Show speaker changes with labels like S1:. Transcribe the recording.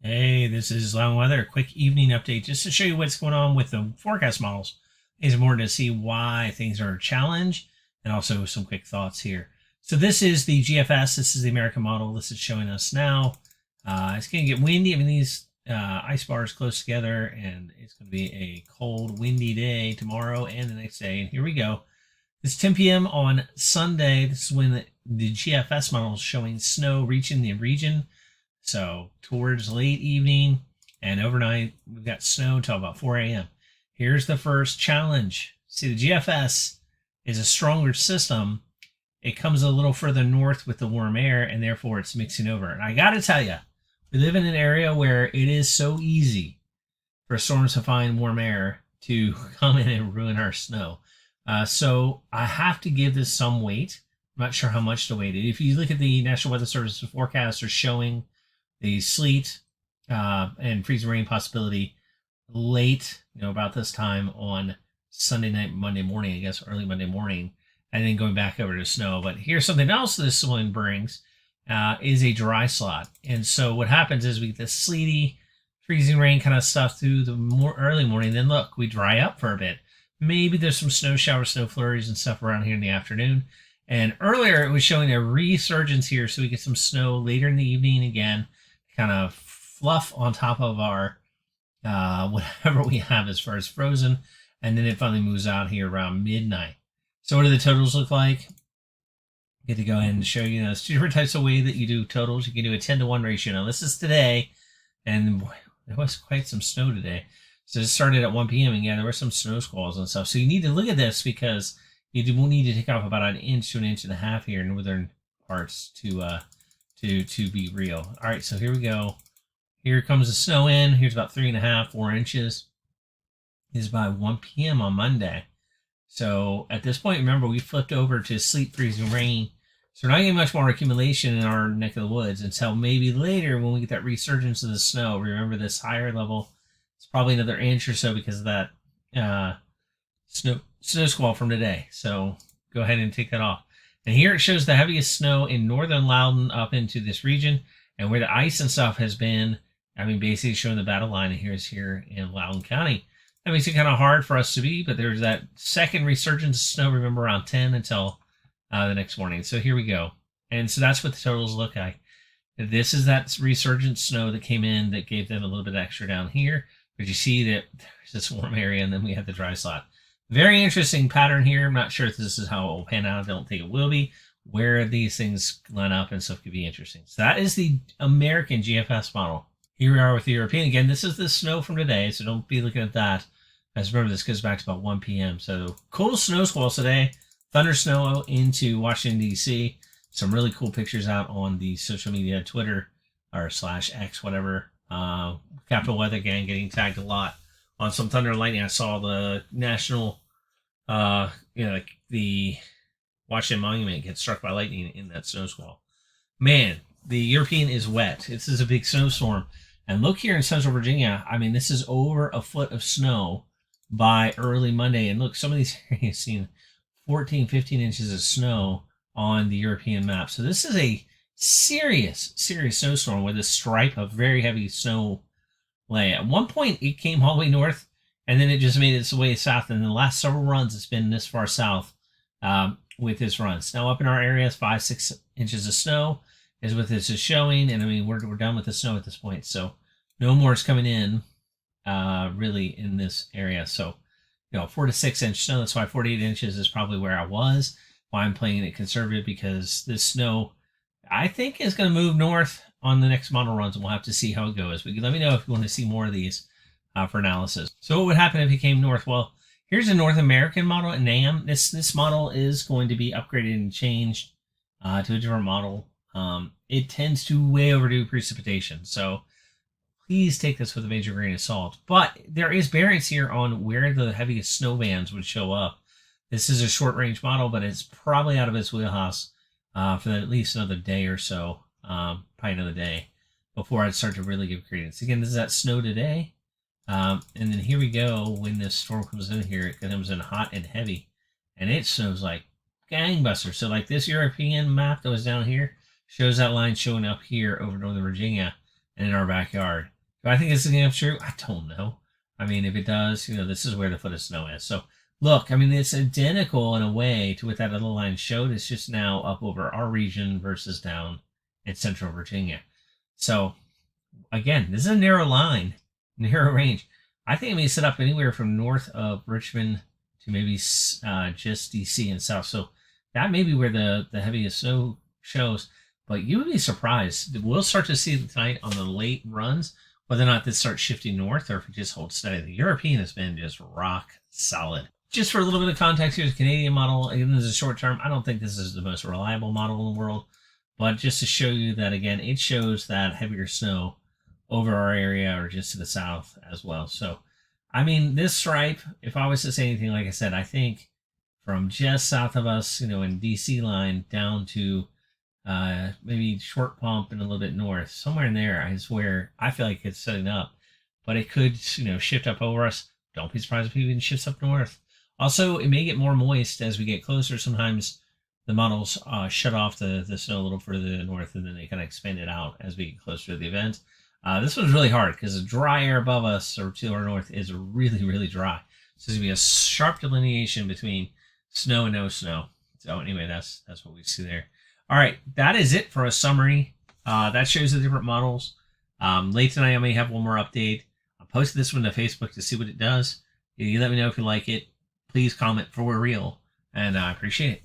S1: Hey, this is Loudoun Weather. Quick evening update just to show you what's going on with the forecast models. It's important to see why things are a challenge and also some quick thoughts here. So this is the GFS. This is the American model. This is showing us now. It's going to get windy. I mean, these ice bars close together, and it's going to be a cold, windy day tomorrow and the next day. And here we go. It's 10 p.m. on Sunday. This is when the GFS model is showing snow reaching the region. So towards late evening and overnight, we've got snow until about 4 a.m. Here's the first challenge. See, the GFS is a stronger system. It comes a little further north with the warm air, and therefore it's mixing over. And I got to tell you, we live in an area where it is so easy for storms to find warm air to come in and ruin our snow. So I have to give this some weight. I'm not sure how much to weight it. If you look at the National Weather Service forecast, are showing the sleet and freezing rain possibility late, about this time on Sunday night, Monday morning, I guess, early Monday morning, and then going back over to snow. But here's something else this one brings, is a dry slot. And so what happens is we get this sleety, freezing rain kind of stuff through the early morning. Then look, we dry up for a bit. Maybe there's some snow showers, snow flurries and stuff around here in the afternoon. And earlier it was showing a resurgence here, so we get some snow later in the evening again, kind of fluff on top of our whatever we have as far as frozen, and then it finally moves out here around midnight. So what do the totals look like? Get to go ahead and show you. There's two different types of way that you do totals. You can do a 10-to-1 ratio. Now this is today, and boy, there was quite some snow today. So it started at 1 p.m. and yeah, there were some snow squalls and stuff. So you need to look at this because you will need to take off about an inch to an inch and a half here in northern parts to be real. All right, so here we go. Here comes the snow in. Here's about 3.5, 4 inches. Is by 1 p.m. on Monday. So at this point, remember, we flipped over to sleet, freezing rain. So we're not getting much more accumulation in our neck of the woods until maybe later when we get that resurgence of the snow. Remember, this higher level, it's probably another inch or so because of that snow squall from today. So go ahead and take that off. And here it shows the heaviest snow in northern Loudoun up into this region, and where the ice and stuff has been, basically showing the battle line here in Loudoun County. That makes it kind of hard for us to be, but there's that second resurgence of snow, remember, around 10 until the next morning. So here we go. And so that's what the totals look like. This is that resurgent snow that came in that gave them a little bit extra down here. But you see that there's this warm area, and then we have the dry slot. Very interesting pattern here. I'm not sure if this is how it will pan out. I don't think it will be. Where these things line up and stuff could be interesting. So that is the American GFS model. Here we are with the European. Again, this is the snow from today, so don't be looking at that. As remember, this goes back to about 1 p.m. So cool snow squalls today. Thunder snow into Washington, D.C. Some really cool pictures out on the social media, Twitter or /X, whatever. Capital Weather Gang getting tagged a lot on some thunder and lightning. I saw the national, like the Washington Monument get struck by lightning in that snow squall. Man, the European is wet. This is a big snowstorm. And look here in central Virginia. This is over a foot of snow by early Monday. And look, some of these areas seen 14, 15 inches of snow on the European map. So this is a serious snowstorm with a stripe of very heavy snow lay. At one point, it came all the way north, and then it just made its way south. And in the last several runs, it's been this far south with its runs. Now, up in our area, 5, 6 inches of snow is what this is showing. And we're done with the snow at this point. So no more is coming in really in this area. So, 4 to 6 inch snow. That's why 48 inches is probably where I was. Why I'm playing it conservative, because this snow, I think, is going to move north on the next model runs, and we'll have to see how it goes. But let me know if you want to see more of these for analysis. So what would happen if it came north? Well, here's a North American model in NAM. This model is going to be upgraded and changed to a different model. It tends to way overdo precipitation, so please take this with a major grain of salt. But there is variance here on where the heaviest snow bands would show up. This is a short-range model, but it's probably out of its wheelhouse for at least another day or so, probably another day, before I'd start to really give credence. Again, this is that snow today. And then here we go. When this storm comes in here, it comes in hot and heavy, and it snows like gangbusters. So like this European map that was down here shows that line showing up here over Northern Virginia and in our backyard. Do I think this is going to be true? I don't know. I mean, if it does, this is where the foot of snow is. So look, I mean, it's identical in a way to what that little line showed. It's just now up over our region versus down in central Virginia. So again, this is a narrow line, narrow range. I think it may set up anywhere from north of Richmond to maybe just DC and south. So that may be where the heaviest snow shows. But you would be surprised. We'll start to see tonight on the late runs whether or not this starts shifting north or if it just holds steady. The European has been just rock solid. Just for a little bit of context, here's a Canadian model. Again, this is a short term. I don't think this is the most reliable model in the world. But just to show you that, again, it shows that heavier snow over our area or just to the south as well. So, I mean, this stripe, if I was to say anything, like I said, I think from just south of us, in DC line down to maybe Short Pump and a little bit north, somewhere in there is where I feel like it's setting up. But it could, shift up over us. Don't be surprised if it even shifts up north. Also, it may get more moist as we get closer. Sometimes the models shut off the snow a little further to the north, and then they kind of expand it out as we get closer to the event. This one's really hard because the dry air above us or to our north is really, really dry. So there's going to be a sharp delineation between snow and no snow. So anyway, that's what we see there. All right, that is it for a summary. That shows the different models. Late tonight, I may have one more update. I'll post this one to Facebook to see what it does. You let me know if you like it. Please comment for real, and I appreciate it.